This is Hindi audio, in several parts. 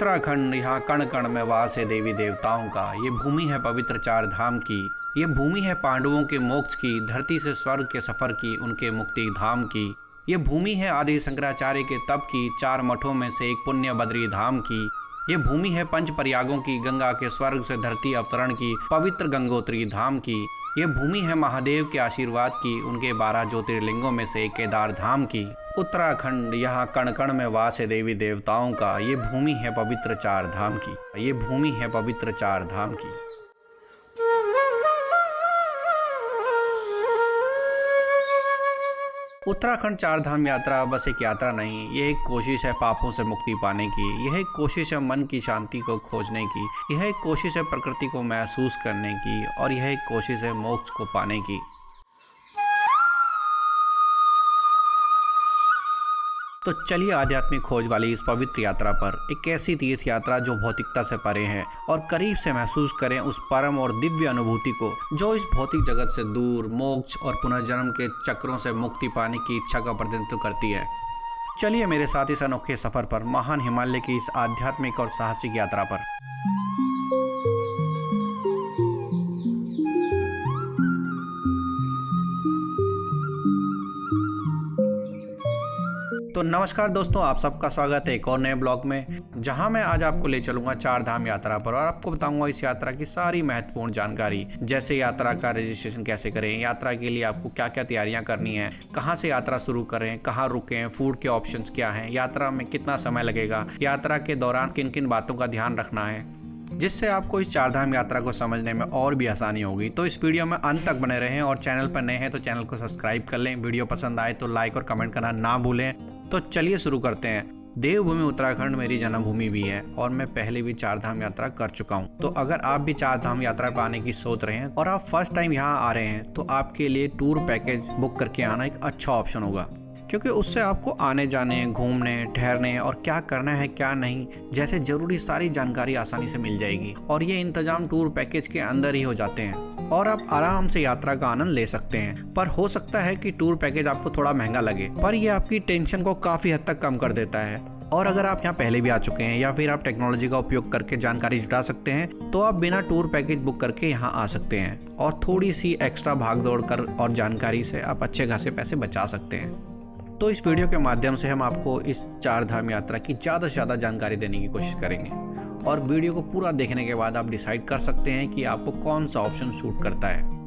उत्तराखंड यहाँ कण कण में वास है देवी देवताओं का। ये भूमि है पवित्र चार धाम की। ये भूमि है पांडवों के मोक्ष की, धरती से स्वर्ग के सफर की, उनके मुक्ति धाम की। ये भूमि है आदि शंकराचार्य के तप की, चार मठों में से एक पुण्य बद्री धाम की। ये भूमि है पंच प्रयागों की, गंगा के स्वर्ग से धरती अवतरण की, पवित्र गंगोत्री धाम की। ये भूमि है महादेव के आशीर्वाद की, उनके 12 ज्योतिर्लिंगों में से एक केदार धाम की। उत्तराखंड यहाँ कण कण में वास है देवी देवताओं का। ये भूमि है पवित्र चार धाम की। ये भूमि है पवित्र चार धाम की। उत्तराखंड चार धाम यात्रा बस एक यात्रा नहीं, यह एक कोशिश है पापों से मुक्ति पाने की। यह एक कोशिश है मन की शांति को खोजने की। यह एक कोशिश है प्रकृति को महसूस करने की। और यह एक कोशिश है मोक्ष को पाने की। तो चलिए आध्यात्मिक खोज वाली इस पवित्र यात्रा पर, एक ऐसी तीर्थ यात्रा जो भौतिकता से परे है, और करीब से महसूस करें उस परम और दिव्य अनुभूति को जो इस भौतिक जगत से दूर मोक्ष और पुनर्जन्म के चक्रों से मुक्ति पाने की इच्छा का प्रतिनिधित्व करती है। चलिए मेरे साथ इस अनोखे सफर पर, महान हिमालय की इस आध्यात्मिक और साहसिक यात्रा पर। तो नमस्कार दोस्तों, आप सबका स्वागत है एक और नए ब्लॉग में, जहां मैं आज आपको ले चलूंगा चार धाम यात्रा पर और आपको बताऊंगा इस यात्रा की सारी महत्वपूर्ण जानकारी, जैसे यात्रा का रजिस्ट्रेशन कैसे करें, यात्रा के लिए आपको क्या क्या तैयारियां करनी है, कहां से यात्रा शुरू करें, कहां रुकें, फूड के ऑप्शंस क्या हैं, यात्रा में कितना समय लगेगा, यात्रा के दौरान किन किन बातों का ध्यान रखना है, जिससे आपको इस चारधाम यात्रा को समझने में और भी आसानी होगी। तो इस वीडियो में अंत तक बने रहें और चैनल पर नए हैं तो चैनल को सब्सक्राइब कर लें। वीडियो पसंद आए तो लाइक और कमेंट करना ना भूलें। तो चलिए शुरू करते हैं। देवभूमि उत्तराखंड मेरी जन्मभूमि भी है और मैं पहले भी चारधाम यात्रा कर चुका हूं। तो अगर आप भी चारधाम यात्रा पर आने की सोच रहे हैं और आप फर्स्ट टाइम यहां आ रहे हैं तो आपके लिए टूर पैकेज बुक करके आना एक अच्छा ऑप्शन होगा, क्योंकि उससे आपको आने जाने, घूमने, ठहरने और क्या करना है क्या नहीं जैसे जरूरी सारी जानकारी आसानी से मिल जाएगी। और ये इंतजाम टूर पैकेज के अंदर ही हो जाते हैं और आप आराम से यात्रा का आनंद ले सकते हैं। पर हो सकता है कि टूर पैकेज आपको थोड़ा महंगा लगे, पर ये आपकी टेंशन को काफी हद तक कम कर देता है। और अगर आप यहाँ पहले भी आ चुके हैं या फिर आप टेक्नोलॉजी का उपयोग करके जानकारी जुटा सकते हैं तो आप बिना टूर पैकेज बुक करके यहाँ आ सकते हैं और थोड़ी सी एक्स्ट्रा भाग दौड़ कर और जानकारी से आप अच्छे खासे पैसे बचा सकते हैं। तो इस वीडियो के माध्यम से हम आपको इस चार धाम यात्रा की ज़्यादा से ज़्यादा जानकारी देने की कोशिश करेंगे और वीडियो को पूरा देखने के बाद आप डिसाइड कर सकते हैं कि आपको कौन सा ऑप्शन सूट करता है।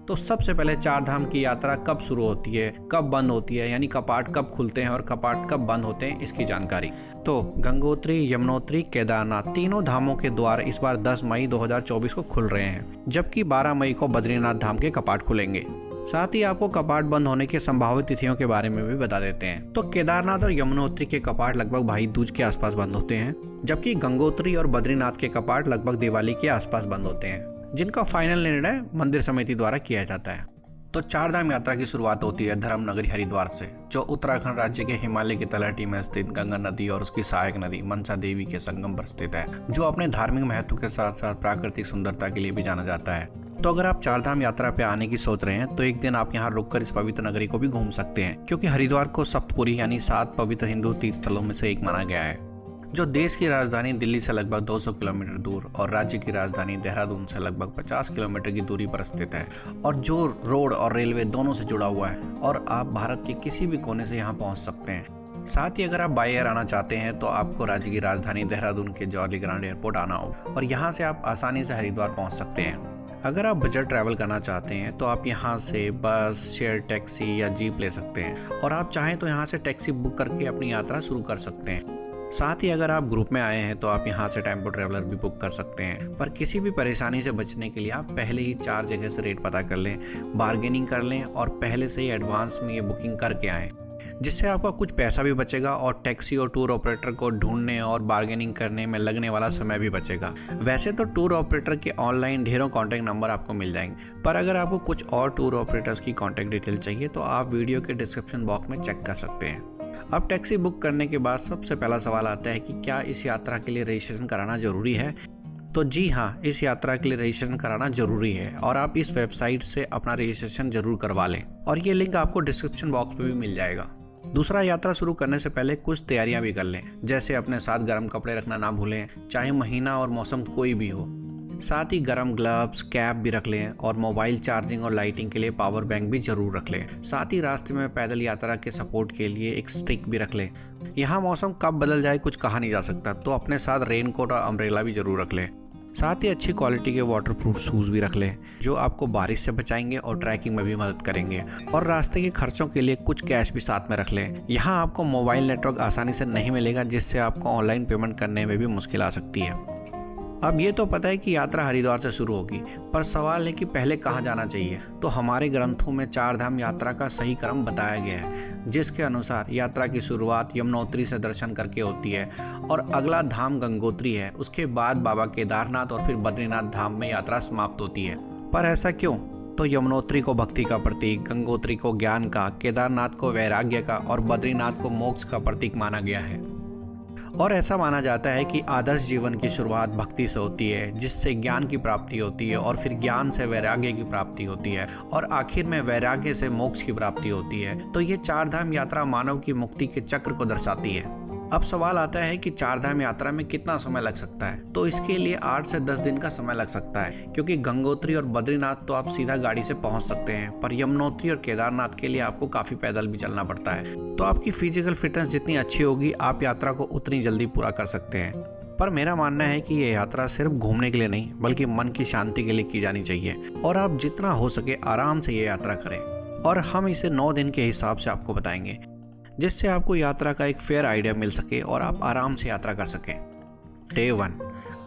तो सबसे पहले चार धाम की यात्रा कब शुरू होती है, कब बंद होती है, यानी कपाट कब खुलते हैं और कपाट कब बंद होते हैं, इसकी जानकारी। तो गंगोत्री, यमुनोत्री, केदारनाथ तीनों धामों के द्वार इस बार 10 मई 2024 को खुल रहे हैं, जबकि 12 मई को बद्रीनाथ धाम के कपाट खुलेंगे। साथ ही आपको कपाट बंद होने की संभावित तिथियों के बारे में भी बता देते हैं। तो केदारनाथ और यमुनोत्री के कपाट लगभग भाई दूज के आसपास बंद होते हैं, जबकि गंगोत्री और बद्रीनाथ के कपाट लगभग दिवाली के आसपास बंद होते हैं, जिनका फाइनल निर्णय मंदिर समिति द्वारा किया जाता है। तो चारधाम यात्रा की शुरुआत होती है धर्म नगरी हरिद्वार से, जो उत्तराखंड राज्य के हिमालय की तलहटी में स्थित गंगा नदी और उसकी सहायक नदी मनसा देवी के संगम पर स्थित है, जो अपने धार्मिक महत्व के साथ साथ प्राकृतिक सुंदरता के लिए भी जाना जाता है। तो अगर आप चारधाम यात्रा पे आने की सोच रहे हैं तो एक दिन आप यहाँ रुककर इस पवित्र नगरी को भी घूम सकते हैं, क्योंकि हरिद्वार को सप्तपुरी यानी 7 पवित्र हिंदू तीर्थ स्थलों में से एक माना गया है, जो देश की राजधानी दिल्ली से लगभग 200 किलोमीटर दूर और राज्य की राजधानी देहरादून से लगभग 50 किलोमीटर की दूरी पर स्थित है, और जो रोड और रेलवे दोनों से जुड़ा हुआ है और आप भारत के किसी भी कोने से यहाँ पहुँच सकते हैं। साथ ही अगर आप बाय एयर आना चाहते हैं तो आपको राज्य की राजधानी देहरादून के जौहरी ग्रांड एयरपोर्ट आना होगा और यहाँ से आप आसानी से हरिद्वार पहुँच सकते हैं। अगर आप बजट ट्रैवल करना चाहते हैं तो आप यहाँ से बस, शेयर टैक्सी या जीप ले सकते हैं और आप चाहें तो यहाँ से टैक्सी बुक करके अपनी यात्रा शुरू कर सकते हैं। साथ ही अगर आप ग्रुप में आए हैं तो आप यहाँ से टेम्पो ट्रैवलर भी बुक कर सकते हैं। पर किसी भी परेशानी से बचने के लिए आप पहले ही 4 जगह से रेट पता कर लें, बार्गेनिंग कर लें और पहले से ही एडवांस में ये बुकिंग करके आएँ, जिससे आपका कुछ पैसा भी बचेगा और टैक्सी और टूर ऑपरेटर को ढूंढने और बार्गेनिंग करने में लगने वाला समय भी बचेगा। वैसे तो टूर ऑपरेटर के ऑनलाइन ढेरों कॉन्टैक्ट नंबर आपको मिल जाएंगे, पर अगर आपको कुछ और टूर ऑपरेटर्स की कॉन्टैक्ट डिटेल चाहिए तो आप वीडियो के डिस्क्रिप्शन बॉक्स में चेक कर सकते हैं। अब टैक्सी बुक करने के बाद सबसे पहला सवाल आता है कि क्या इस यात्रा के लिए रजिस्ट्रेशन कराना जरूरी है। तो जी हाँ, इस यात्रा के लिए रजिस्ट्रेशन कराना जरूरी है और आप इस वेबसाइट से अपना रजिस्ट्रेशन जरूर करवा लें और ये लिंक आपको डिस्क्रिप्शन बॉक्स में भी मिल जाएगा। दूसरा, यात्रा शुरू करने से पहले कुछ तैयारियां भी कर लें, जैसे अपने साथ गर्म कपड़े रखना ना भूलें, चाहे महीना और मौसम कोई भी हो। साथ ही गर्म ग्लव्स, कैप भी रख लें और मोबाइल चार्जिंग और लाइटिंग के लिए पावर बैंक भी जरूर रख लें। साथ ही रास्ते में पैदल यात्रा के सपोर्ट के लिए एक स्टिक भी रख लें। यहाँ मौसम कब बदल जाए कुछ कहा नहीं जा सकता, तो अपने साथ रेनकोट और अम्ब्रेला भी जरूर रख लें। साथ ही अच्छी क्वालिटी के वाटरप्रूफ शूज भी रख लें, जो आपको बारिश से बचाएंगे और ट्रैकिंग में भी मदद करेंगे। और रास्ते के खर्चों के लिए कुछ कैश भी साथ में रख लें। यहाँ आपको मोबाइल नेटवर्क आसानी से नहीं मिलेगा, जिससे आपको ऑनलाइन पेमेंट करने में भी मुश्किल आ सकती है। अब ये तो पता है कि यात्रा हरिद्वार से शुरू होगी, पर सवाल है कि पहले कहाँ जाना चाहिए। तो हमारे ग्रंथों में 4 धाम यात्रा का सही क्रम बताया गया है, जिसके अनुसार यात्रा की शुरुआत यमुनोत्री से दर्शन करके होती है और अगला धाम गंगोत्री है। उसके बाद बाबा केदारनाथ और फिर बद्रीनाथ धाम में यात्रा समाप्त होती है। पर ऐसा क्यों? तो यमुनोत्री को भक्ति का प्रतीक, गंगोत्री को ज्ञान का, केदारनाथ को वैराग्य का और बद्रीनाथ को मोक्ष का प्रतीक माना गया है। और ऐसा माना जाता है कि आदर्श जीवन की शुरुआत भक्ति से होती है, जिससे ज्ञान की प्राप्ति होती है और फिर ज्ञान से वैराग्य की प्राप्ति होती है और आखिर में वैराग्य से मोक्ष की प्राप्ति होती है। तो ये 4 धाम यात्रा मानव की मुक्ति के चक्र को दर्शाती है। अब सवाल आता है कि 4 धाम यात्रा में कितना समय लग सकता है। तो इसके लिए 8 से 10 दिन का समय लग सकता है, क्योंकि गंगोत्री और बद्रीनाथ तो आप सीधा गाड़ी से पहुंच सकते हैं, पर यमुनोत्री और केदारनाथ के लिए आपको काफी पैदल भी चलना पड़ता है। तो आपकी फिजिकल फिटनेस जितनी अच्छी होगी, आप यात्रा को उतनी जल्दी पूरा कर सकते हैं। पर मेरा मानना है कि ये यात्रा सिर्फ घूमने के लिए नहीं, बल्कि मन की शांति के लिए की जानी चाहिए और आप जितना हो सके आराम से ये यात्रा करें। और हम इसे 9 दिन के हिसाब से आपको बताएंगे, जिससे आपको यात्रा का एक फेयर आइडिया मिल सके और आप आराम से यात्रा कर सकें। डे 1,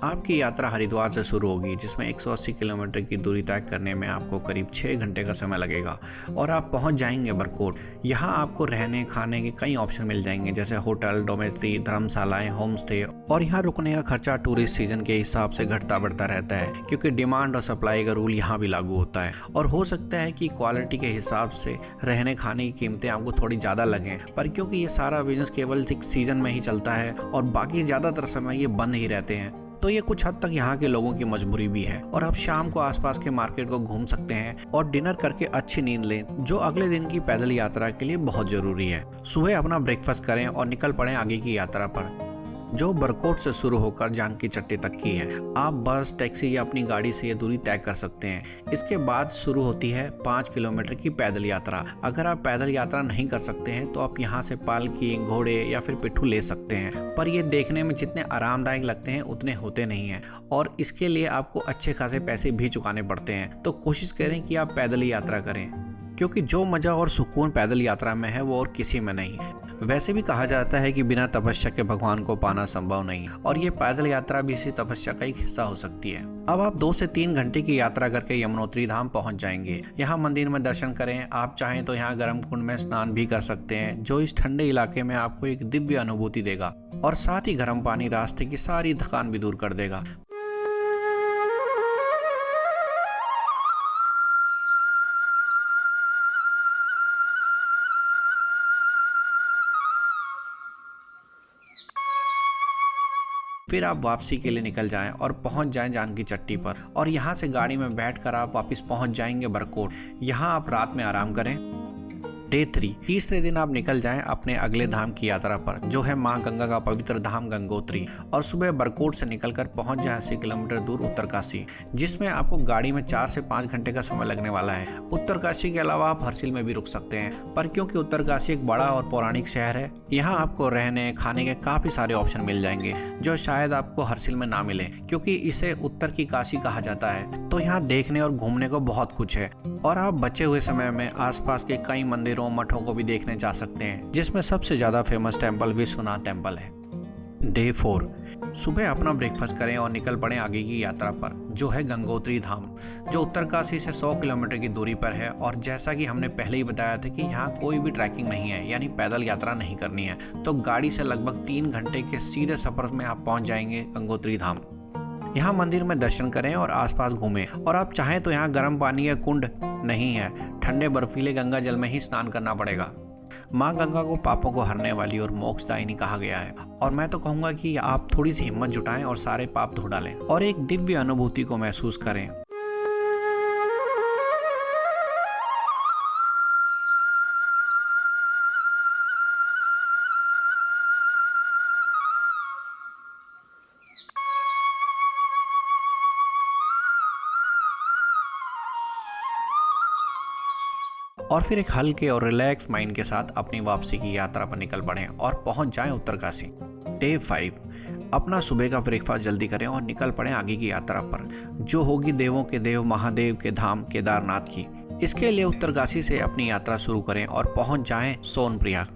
आपकी यात्रा हरिद्वार से शुरू होगी, जिसमें 180 किलोमीटर की दूरी तय करने में आपको करीब 6 घंटे का समय लगेगा और आप पहुंच जाएंगे बरकोट। यहाँ आपको रहने खाने के कई ऑप्शन मिल जाएंगे, जैसे होटल, डोमेट्री, धर्मशालाएं, होम स्टे। और यहाँ रुकने का खर्चा टूरिस्ट सीजन के हिसाब से घटता बढ़ता रहता है, क्योंकि डिमांड और सप्लाई का रूल यहाँ भी लागू होता है। और हो सकता है कि क्वालिटी के हिसाब से रहने खाने की कीमतें आपको थोड़ी ज़्यादा लगें, पर क्योंकि ये सारा बिजनेस केवल एक सीजन में ही चलता है और बाकी ज़्यादातर समय ये बंद ही रहते हैं, तो ये कुछ हद तक यहाँ के लोगों की मजबूरी भी है। और आप शाम को आसपास के मार्केट को घूम सकते हैं और डिनर करके अच्छी नींद लें, जो अगले दिन की पैदल यात्रा के लिए बहुत जरूरी है। सुबह अपना ब्रेकफास्ट करें और निकल पड़ें आगे की यात्रा पर, जो बरकोट से शुरू होकर जानकी चट्टी तक की है। आप बस, टैक्सी या अपनी गाड़ी से ये दूरी तय कर सकते हैं। इसके बाद शुरू होती है 5 किलोमीटर की पैदल यात्रा। अगर आप पैदल यात्रा नहीं कर सकते हैं तो आप यहाँ से पालकी, घोड़े या फिर पिट्ठू ले सकते हैं, पर ये देखने में जितने आरामदायक लगते हैं उतने होते नहीं हैं और इसके लिए आपको अच्छे खासे पैसे भी चुकाने पड़ते हैं। तो कोशिश करें कि आप पैदल यात्रा करें, क्योंकि जो मजा और सुकून पैदल यात्रा में है वो और किसी में नहीं। वैसे भी कहा जाता है कि बिना तपस्या के भगवान को पाना संभव नहीं, और ये पैदल यात्रा भी इसी तपस्या का एक हिस्सा हो सकती है। अब आप 2 से 3 घंटे की यात्रा करके यमुनोत्री धाम पहुंच जाएंगे। यहाँ मंदिर में दर्शन करें। आप चाहें तो यहाँ गर्म कुंड में स्नान भी कर सकते हैं, जो इस ठंडे इलाके में आपको एक दिव्य अनुभूति देगा और साथ ही गर्म पानी रास्ते की सारी थकान भी दूर कर देगा। फिर आप वापसी के लिए निकल जाएं और पहुंच जाएं जानकी चट्टी पर, और यहां से गाड़ी में बैठकर आप वापस पहुंच जाएंगे बरकोट। यहां आप रात में आराम करें। डे 3, तीसरे दिन आप निकल जाएं अपने अगले धाम की यात्रा पर, जो है मां गंगा का पवित्र धाम गंगोत्री, और सुबह बरकोट से निकलकर पहुंच जाएं 80 किलोमीटर दूर उत्तरकाशी, जिसमें आपको गाड़ी में 4 से 5 घंटे का समय लगने वाला है। उत्तरकाशी के अलावा आप हरसिल में भी रुक सकते हैं, पर क्योंकि उत्तरकाशी एक बड़ा और पौराणिक शहर है, यहाँ आपको रहने खाने के काफी सारे ऑप्शन मिल जाएंगे, जो शायद आपको हरसिल में ना मिले, क्योंकि इसे उत्तर की काशी कहा जाता है। तो यहाँ देखने और घूमने को बहुत कुछ है, और आप बचे हुए समय में आसपास के कई मंदिरों, मठों को भी देखने जा सकते हैं, जिसमें सबसे ज्यादा फेमस टेम्पल विश्वनाथ टेम्पल है। डे 4, सुबह अपना ब्रेकफास्ट करें और निकल पड़े आगे की यात्रा पर, जो है गंगोत्री धाम, जो उत्तरकाशी से 100 किलोमीटर की दूरी पर है। और जैसा कि हमने पहले ही बताया था कि यहाँ कोई भी ट्रैकिंग नहीं है, यानी पैदल यात्रा नहीं करनी है, तो गाड़ी से लगभग 3 घंटे के सीधे सफर में आप पहुंच जाएंगे गंगोत्री धाम। यहाँ मंदिर में दर्शन करें और आसपास घूमें, और आप चाहें तो यहाँ गर्म पानी या कुंड नहीं है, ठंडे बर्फीले गंगा जल में ही स्नान करना पड़ेगा। माँ गंगा को पापों को हरने वाली और मोक्षदायिनी कहा गया है, और मैं तो कहूँगा कि आप थोड़ी सी हिम्मत जुटाएं और सारे पाप धो डालें और एक दिव्य अनुभूति को महसूस करें। और फिर एक हल्के और रिलैक्स माइंड के साथ अपनी वापसी की यात्रा पर निकल पड़ें और पहुंच जाएं उत्तरकाशी। डे 5, अपना सुबह का ब्रेकफास्ट जल्दी करें और निकल पड़ें आगे की यात्रा पर, जो होगी देवों के देव महादेव के धाम केदारनाथ की। इसके लिए उत्तरकाशी से अपनी यात्रा शुरू करें और पहुंच जाएं सोनप्रयाग,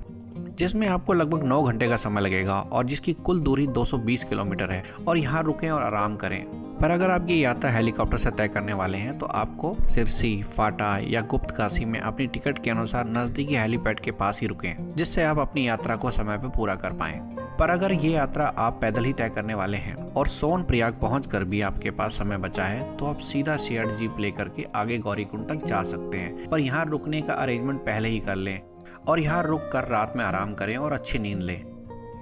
जिसमें आपको लगभग 9 घंटे का समय लगेगा और जिसकी कुल दूरी 220 किलोमीटर है। और यहाँ रुकें और आराम करें। पर अगर आप ये यात्रा हेलीकॉप्टर से तय करने वाले हैं तो आपको सिरसी, फाटा या गुप्तकाशी में अपनी टिकट के अनुसार नज़दीकी हेलीपैड के पास ही रुकें, जिससे आप अपनी यात्रा को समय पर पूरा कर पाएं। पर अगर ये यात्रा आप पैदल ही तय करने वाले हैं और सोनप्रयाग पहुंचकर भी आपके पास समय बचा है तो आप सीधा शेयर्ड जीप लेकर के आगे गौरीकुंड तक जा सकते हैं। पर यहाँ रुकने का अरेंजमेंट पहले ही कर लें और यहाँ रुक कर रात में आराम करें और अच्छी नींद लें।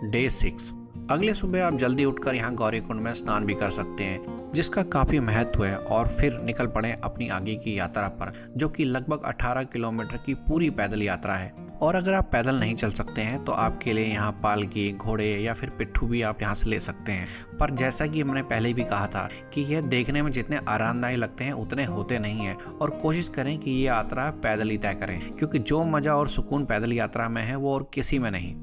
डे 6, अगले सुबह आप जल्दी उठकर यहाँ गौरीकुंड में स्नान भी कर सकते हैं, जिसका काफ़ी महत्व है। और फिर निकल पड़े अपनी आगे की यात्रा पर, जो कि लगभग 18 किलोमीटर की पूरी पैदल यात्रा है। और अगर आप पैदल नहीं चल सकते हैं तो आपके लिए यहाँ पालकी, घोड़े या फिर पिट्ठू भी आप यहाँ से ले सकते हैं। पर जैसा कि हमने पहले भी कहा था कि यह देखने में जितने आरामदायी लगते हैं उतने होते नहीं हैं। और कोशिश करें कि ये यात्रा पैदल ही तय करें, क्योंकि जो मज़ा और सुकून पैदल यात्रा में है वो और किसी में नहीं।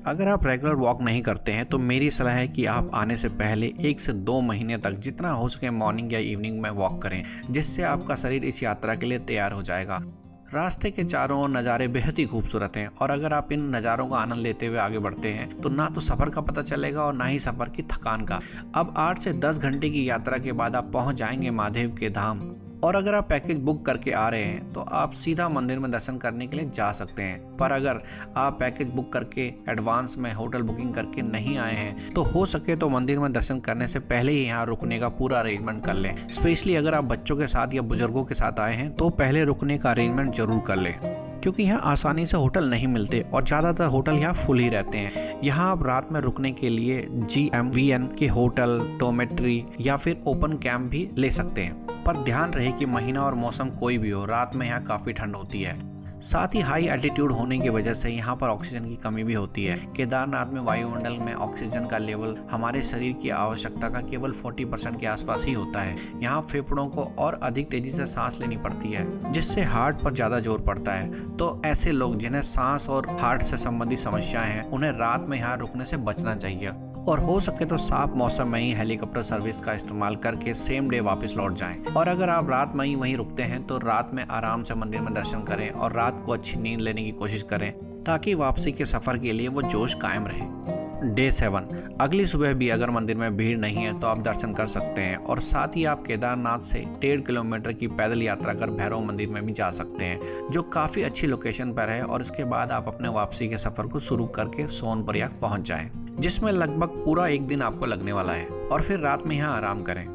अगर आप रेगुलर वॉक नहीं करते हैं तो मेरी सलाह है कि आप आने से पहले 1 से 2 महीने तक जितना हो सके मॉर्निंग या इवनिंग में वॉक करें, जिससे आपका शरीर इस यात्रा के लिए तैयार हो जाएगा। रास्ते के चारों ओर नज़ारे बेहद ही खूबसूरत हैं और अगर आप इन नज़ारों का आनंद लेते हुए आगे बढ़ते हैं तो ना तो सफ़र का पता चलेगा और ना ही सफ़र की थकान का। अब 8 से 10 घंटे की यात्रा के बाद आप पहुंच जाएंगे महादेव के धाम। और अगर आप पैकेज बुक करके आ रहे हैं तो आप सीधा मंदिर में दर्शन करने के लिए जा सकते हैं। पर अगर आप पैकेज बुक करके एडवांस में होटल बुकिंग करके नहीं आए हैं तो हो सके तो मंदिर में दर्शन करने से पहले ही यहाँ रुकने का पूरा अरेंजमेंट कर लें। स्पेशली अगर आप बच्चों के साथ या बुजुर्गों के साथ आए हैं तो पहले रुकने का अरेंजमेंट जरूर कर लें, क्योंकि यहाँ आसानी से होटल नहीं मिलते और ज़्यादातर होटल यहाँ फुल ही रहते हैं। यहाँ आप रात में रुकने के लिए GMVN के होटल, डॉर्मेट्री या फिर ओपन कैंप भी ले सकते हैं। पर ध्यान रहे कि महीना और मौसम कोई भी हो, रात में यहाँ काफ़ी ठंड होती है। साथ ही हाई एल्टीट्यूड होने की वजह से यहाँ पर ऑक्सीजन की कमी भी होती है। केदारनाथ में वायुमंडल में ऑक्सीजन का लेवल हमारे शरीर की आवश्यकता का केवल 40% के आसपास ही होता है। यहाँ फेफड़ों को और अधिक तेजी से सांस लेनी पड़ती है, जिससे हार्ट पर ज़्यादा जोर पड़ता है। तो ऐसे लोग जिन्हें सांस और हार्ट से संबंधित समस्याएं हैं उन्हें रात में यहाँ रुकने से बचना चाहिए और हो सके तो साफ मौसम में ही हेलीकॉप्टर सर्विस का इस्तेमाल करके सेम डे वापस लौट जाएं। और अगर आप रात में ही वहीं रुकते हैं तो रात में आराम से मंदिर में दर्शन करें और रात को अच्छी नींद लेने की कोशिश करें, ताकि वापसी के सफर के लिए वो जोश कायम रहे। डे 7, अगली सुबह भी अगर मंदिर में भीड़ नहीं है तो आप दर्शन कर सकते हैं और साथ ही आप केदारनाथ से 1.5 किलोमीटर की पैदल यात्रा कर भैरव मंदिर में भी जा सकते हैं, जो काफ़ी अच्छी लोकेशन पर है। और इसके बाद आप अपने वापसी के सफ़र को शुरू करके सोनप्रयाग पहुंच जाएं, जिसमें लगभग पूरा 1 दिन आपको लगने वाला है। और फिर रात में यहाँ आराम करें।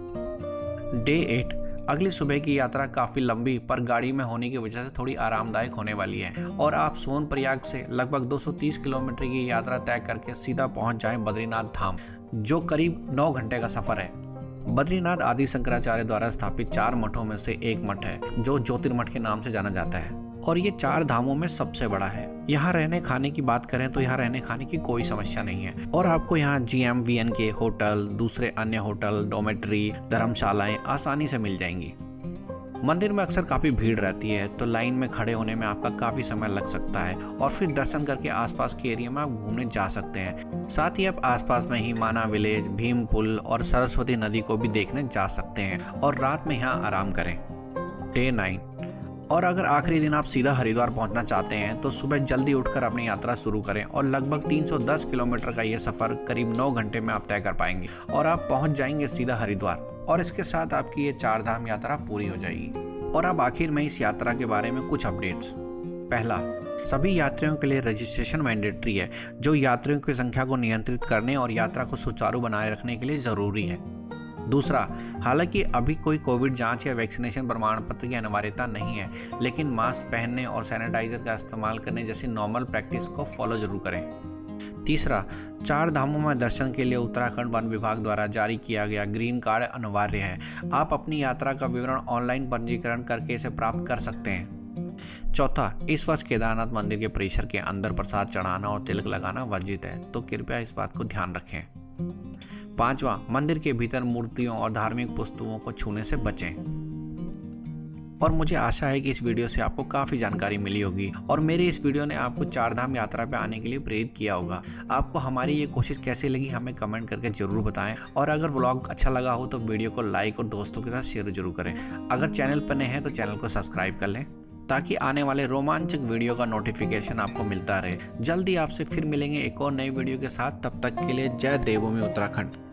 डे 8, अगली सुबह की यात्रा काफ़ी लंबी पर गाड़ी में होने की वजह से थोड़ी आरामदायक होने वाली है और आप सोनप्रयाग से लगभग 230 किलोमीटर की यात्रा तय करके सीधा पहुंच जाएं बद्रीनाथ धाम, जो करीब 9 घंटे का सफ़र है। बद्रीनाथ आदि शंकराचार्य द्वारा स्थापित 4 मठों में से एक मठ है, जो ज्योतिर्मठ के नाम से जाना जाता है और ये 4 धामों में सबसे बड़ा है। यहाँ रहने खाने की बात करें तो यहाँ रहने खाने की कोई समस्या नहीं है और आपको यहाँ GMVN के होटल, दूसरे अन्य होटल, डॉर्मेट्री, धर्मशालाएं आसानी से मिल जाएंगी। मंदिर में अक्सर काफ़ी भीड़ रहती है तो लाइन में खड़े होने में आपका काफ़ी समय लग सकता है और फिर दर्शन करके आसपास के एरिया में आप घूमने जा सकते हैं। साथ ही आप आसपास में ही माना विलेज, भीम पुल और सरस्वती नदी को भी देखने जा सकते हैं और रात में यहाँ आराम करें। डे 9, और अगर आखिरी दिन आप सीधा हरिद्वार पहुंचना चाहते हैं तो सुबह जल्दी उठकर अपनी यात्रा शुरू करें और लगभग 310 किलोमीटर का ये सफ़र करीब 9 घंटे में आप तय कर पाएंगे और आप पहुंच जाएंगे सीधा हरिद्वार और इसके साथ आपकी ये 4 धाम यात्रा पूरी हो जाएगी। और अब आखिर में इस यात्रा के बारे में कुछ अपडेट्स। पहला, सभी यात्रियों के लिए रजिस्ट्रेशन मैंडेटरी है, जो यात्रियों की संख्या को नियंत्रित करने और यात्रा को सुचारू बनाए रखने के लिए ज़रूरी है। दूसरा, हालांकि अभी कोई कोविड जांच या वैक्सीनेशन प्रमाण पत्र की अनिवार्यता नहीं है, लेकिन मास्क पहनने और सैनिटाइजर का इस्तेमाल करने जैसी नॉर्मल प्रैक्टिस को फॉलो जरूर करें। तीसरा, 4 धामों में दर्शन के लिए उत्तराखंड वन विभाग द्वारा जारी किया गया ग्रीन कार्ड अनिवार्य है। आप अपनी यात्रा का विवरण ऑनलाइन पंजीकरण करके इसे प्राप्त कर सकते हैं। चौथा, इस वर्ष केदारनाथ मंदिर के परिसर के अंदर प्रसाद चढ़ाना और तिलक लगाना वर्जित है, तो कृपया इस बात को ध्यान रखें। 5वां, मंदिर के भीतर मूर्तियों और धार्मिक पुस्तकों को छूने से बचें। और मुझे आशा है कि इस वीडियो से आपको काफ़ी जानकारी मिली होगी और मेरी इस वीडियो ने आपको चारधाम यात्रा पे आने के लिए प्रेरित किया होगा। आपको हमारी ये कोशिश कैसे लगी हमें कमेंट करके जरूर बताएं और अगर व्लॉग अच्छा लगा हो तो वीडियो को लाइक और दोस्तों के साथ शेयर जरूर करें। अगर चैनल पर नए हैं तो चैनल को सब्सक्राइब कर लें ताकि आने वाले रोमांचक वीडियो का नोटिफिकेशन आपको मिलता रहे। जल्दी आपसे फिर मिलेंगे एक और नई वीडियो के साथ। तब तक के लिए जय देवभूमि उत्तराखंड।